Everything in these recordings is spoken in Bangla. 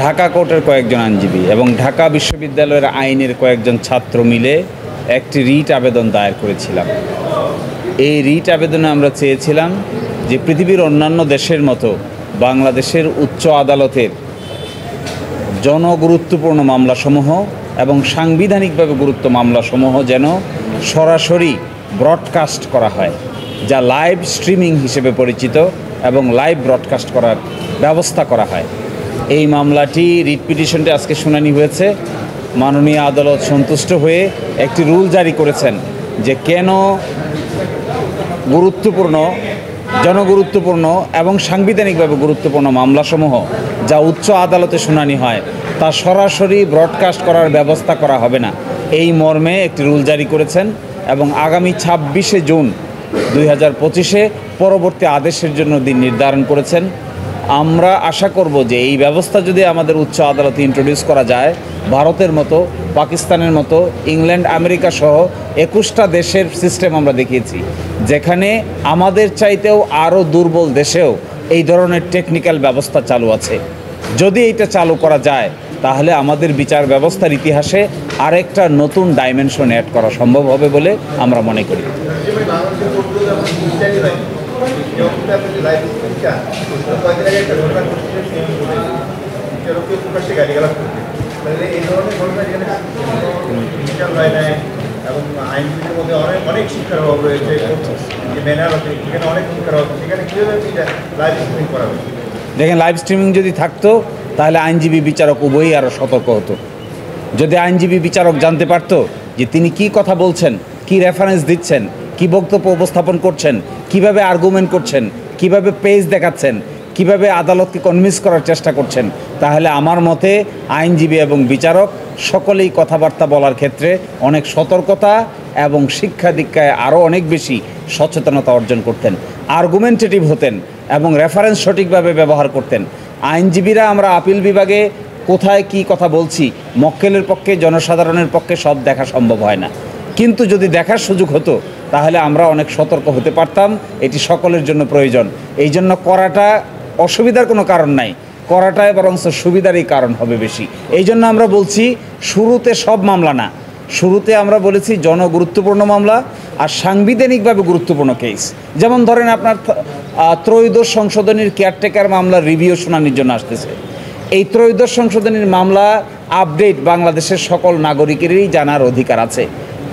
ঢাকা কোর্টের কয়েকজন আইনজীবী এবং ঢাকা বিশ্ববিদ্যালয়ের আইনের কয়েকজন ছাত্র মিলে একটি রিট আবেদন দায়ের করেছিলাম। এই রিট আবেদনে আমরা চেয়েছিলাম যে পৃথিবীর অন্যান্য দেশের মতো বাংলাদেশের উচ্চ আদালতের জনগুরুত্বপূর্ণ মামলাসমূহ এবং সাংবিধানিকভাবে গুরুত্ব মামলাসমূহ যেন সরাসরি ব্রডকাস্ট করা হয়, যা লাইভ স্ট্রিমিং হিসেবে পরিচিত, এবং লাইভ ব্রডকাস্ট করার ব্যবস্থা করা হয়। এই মামলাটি রিট পিটিশনটি আজকে শুনানি হয়েছে। মাননীয় আদালত সন্তুষ্ট হয়ে একটি রুল জারি করেছেন যে কেন জনগুরুত্বপূর্ণ এবং সাংবিধানিকভাবে গুরুত্বপূর্ণ মামলাসমূহ যা উচ্চ আদালতে শুনানি হয় তা সরাসরি ব্রডকাস্ট করার ব্যবস্থা করা হবে না, এই মর্মে একটি রুল জারি করেছেন এবং আগামী 26শে জুন 2025 পরবর্তী আদেশের জন্য দিন নির্ধারণ করেছেন। আমরা আশা করব যে এই ব্যবস্থা যদি আমাদের উচ্চ আদালতে ইন্ট্রোডিউস করা যায়, ভারতের মতো, পাকিস্তানের মতো, ইংল্যান্ড, আমেরিকা সহ 21টা দেশের সিস্টেম আমরা দেখিয়েছি, যেখানে আমাদের চাইতেও আরও দুর্বল দেশেও এই ধরনের টেকনিক্যাল ব্যবস্থা চালু আছে। যদি এইটা চালু করা যায় তাহলে আমাদের বিচার ব্যবস্থার ইতিহাসে আরেকটা নতুন ডাইমেনশন অ্যাড করা সম্ভব হবে বলে আমরা মনে করি। দেখেন, লাইভ স্ট্রিমিং যদি থাকতো তাহলে আইনজীবী বিচারক উভয়ই আরও সতর্ক হতো। যদি আইনজীবী বিচারক জানতে পারতো যে তিনি কি কথা বলছেন, কি রেফারেন্স দিচ্ছেন, কি বক্তব্য উপস্থাপন করছেন, কিভাবে আর্গুমেন্ট করছেন, কিভাবে পেজ দেখাচ্ছেন, কিভাবে আদালতকে কনভিন্স করার চেষ্টা করছেন, তাহলে আমার মতে আইনজীবী এবং বিচারক সকলেই কথাবার্তা বলার ক্ষেত্রে অনেক সতর্কতা এবং শিক্ষা দীক্ষায় আরও অনেক বেশি সচেতনতা অর্জন করতেন, আর্গুমেন্টেটিভ হতেন এবং রেফারেন্স সঠিকভাবে ব্যবহার করতেন। আইনজীবীরা আমরা আপিল বিভাগে কোথায় কি কথা বলছি, মক্কেলের পক্ষে, জনসাধারণের পক্ষে সব দেখা সম্ভব হয় না, কিন্তু যদি দেখার সুযোগ হতো তাহলে আমরা অনেক সতর্ক হতে পারতাম। এটি সকলের জন্য প্রয়োজন। এই জন্য করাটা অসুবিধার কোনো কারণ নাই, করাটাই বরং সুবিধারই কারণ হবে বেশি। এই জন্য আমরা বলছি শুরুতে সব মামলা না, শুরুতে আমরা বলেছি জনগুরুত্বপূর্ণ মামলা আর সাংবিধানিকভাবে গুরুত্বপূর্ণ কেস। যেমন ধরেন আপনার ত্রয়োদশ সংশোধনীর কেয়ারটেকার মামলার রিভিউ শুনানির জন্য আসতেছে। এই ত্রয়োদশ সংশোধনীর মামলা আপডেট বাংলাদেশের সকল নাগরিকেরই জানার অধিকার আছে,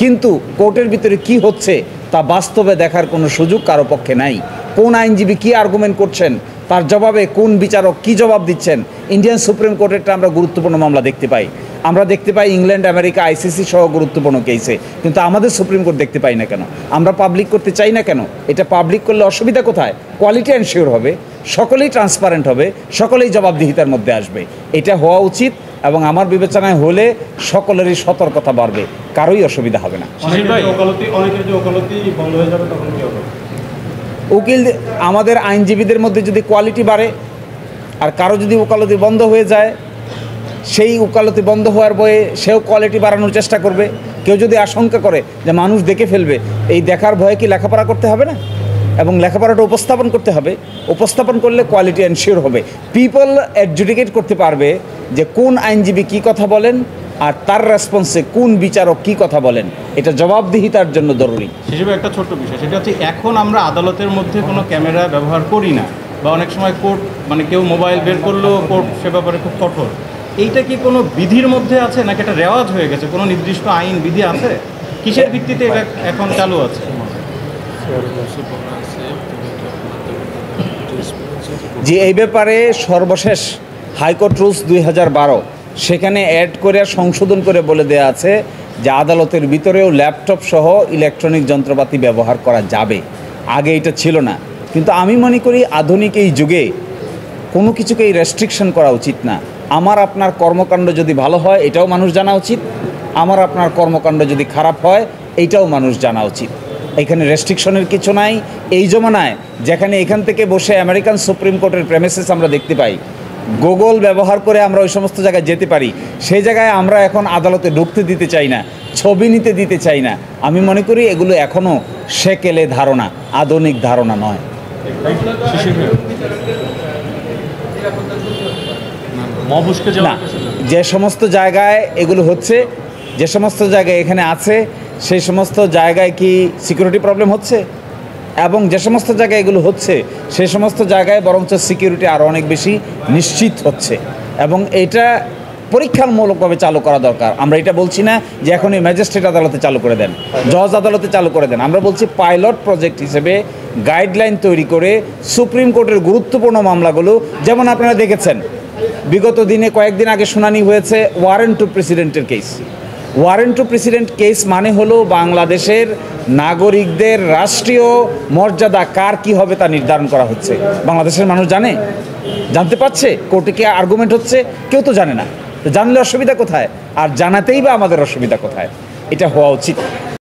কিন্তু কোর্টের ভিতরে কি হচ্ছে তা বাস্তবে দেখার কোনো সুযোগ কারো পক্ষে নাই। কোন আইনজীবী কি আর্গুমেন্ট করছেন, তার জবাবে কোন বিচারক কি জবাব দিচ্ছেন। ইন্ডিয়ান সুপ্রিম কোর্টেরটা আমরা গুরুত্বপূর্ণ মামলা দেখতে পাই, আমরা দেখতে পাই ইংল্যান্ড, আমেরিকা, আইসিসি সহ গুরুত্বপূর্ণ কেসে, কিন্তু আমাদের সুপ্রিম কোর্ট দেখতে পাই না কেন? আমরা পাবলিক করতে চাই না কেন? এটা পাবলিক করলে অসুবিধা কোথায়? কোয়ালিটি এনশিওর হবে, সকলেই ট্রান্সপারেন্ট হবে, সকলেই জবাবদিহিতার মধ্যে আসবে। এটা হওয়া উচিত এবং আমার বিবেচনায় হলে সকলেরই সতর্কতা বাড়বে, কারোই অসুবিধা হবে না। উকিল আমাদের আইনজীবীদের মধ্যে যদি কোয়ালিটি বাড়ে আর কারো যদি ওকালতি বন্ধ হয়ে যায়, সেই ওকালতি বন্ধ হওয়ার বয়ে সেও কোয়ালিটি বাড়ানোর চেষ্টা করবে। কেউ যদি আশঙ্কা করে যে মানুষ দেখে ফেলবে, এই দেখার ভয়ে কি লেখাপড়া করতে হবে না? এবং লেখাপড়াটা উপস্থাপন করতে হবে, উপস্থাপন করলে কোয়ালিটি এনশিওর হবে। পিপল অ্যাডজুডিকেট করতে পারবে যে কোন আইনজীবী কী কথা বলেন আর তার রেসপন্সে কোন বিচারক কী কথা বলেন। এটা জবাবদিহিতার জন্য জরুরি। হিসেবে একটা ছোট্ট বিষয়, সেটা হচ্ছে এখন আমরা আদালতের মধ্যে কোনো ক্যামেরা ব্যবহার করি না, বা অনেক সময় কোর্ট কেউ মোবাইল বের করলেও কোর্ট সে ব্যাপারে খুব কঠোর। এইটা কি কোনো বিধির মধ্যে আছে নাকি এটা রেওয়াজ হয়ে গেছে? কোনো নির্দিষ্ট আইন বিধি আছে? কিসের ভিত্তিতে এটা এখন চালু আছে? যে এই ব্যাপারে সর্বশেষ হাইকোর্ট রুলস 2012 সেখানে অ্যাড করে সংশোধন করে বলে দেওয়া আছে যে আদালতের ভিতরেও ল্যাপটপ সহ ইলেকট্রনিক যন্ত্রপাতি ব্যবহার করা যাবে। আগে এটা ছিল না, কিন্তু আমি মনে করি আধুনিক এই যুগে কোনো কিছুকেই রেস্ট্রিকশন করা উচিত না। আমার আপনার কর্মকাণ্ড যদি ভালো হয় এটাও মানুষ জানা উচিত, আমার আপনার কর্মকাণ্ড যদি খারাপ হয় এইটাও মানুষ জানা উচিত। এখানে রেস্ট্রিকশনের কিছু নাই। এই জমানায় যেখানে এখান থেকে বসে আমেরিকান সুপ্রিম কোর্টের প্রেমিসেস আমরা দেখতে পাই, গুগল ব্যবহার করে আমরা ওই সমস্ত জায়গায় যেতে পারি, সেই জায়গায় আমরা এখন আদালতে ঢুকতে দিতে চাই না, ছবি নিতে দিতে চাই না। আমি মনে করি এগুলো এখনও সেকেলে ধারণা, আধুনিক ধারণা নয়। মব উস্কে না, যে সমস্ত জায়গায় এগুলো হচ্ছে, যে সমস্ত জায়গায় এখানে আছে, সেই সমস্ত জায়গায় কি সিকিউরিটি প্রবলেম হচ্ছে? এবং যে সমস্ত জায়গায় এগুলো হচ্ছে সেই সমস্ত জায়গায় বরঞ্চ সিকিউরিটি আরও অনেক বেশি নিশ্চিত হচ্ছে, এবং এটা পরীক্ষামূলকভাবে চালু করা দরকার। আমরা এটা বলছি না যে এখনই ম্যাজিস্ট্রেট আদালতে চালু করে দেন, জজ আদালতে চালু করে দেন। আমরা বলছি পাইলট প্রজেক্ট হিসেবে গাইডলাইন তৈরি করে সুপ্রিম কোর্টের গুরুত্বপূর্ণ মামলাগুলো, যেমন আপনারা দেখেছেন বিগত দিনে কয়েকদিন আগে শুনানি হয়েছে ওয়ারেন্ট টু প্রেসিডেন্টের case. Warrant to president case মানে হলো বাংলাদেশের নাগরিকদের রাষ্ট্রীয় মর্যাদা কার কী হবে তা নির্ধারণ করা হচ্ছে। বাংলাদেশের মানুষ জানে, জানতে পারছে কোর্টে কি আর্গুমেন্ট হচ্ছে? কেউ তো জানে না। তো জানলে অসুবিধা কোথায়? আর জানাতেই বা আমাদের অসুবিধা কোথায়? এটা হওয়া উচিত।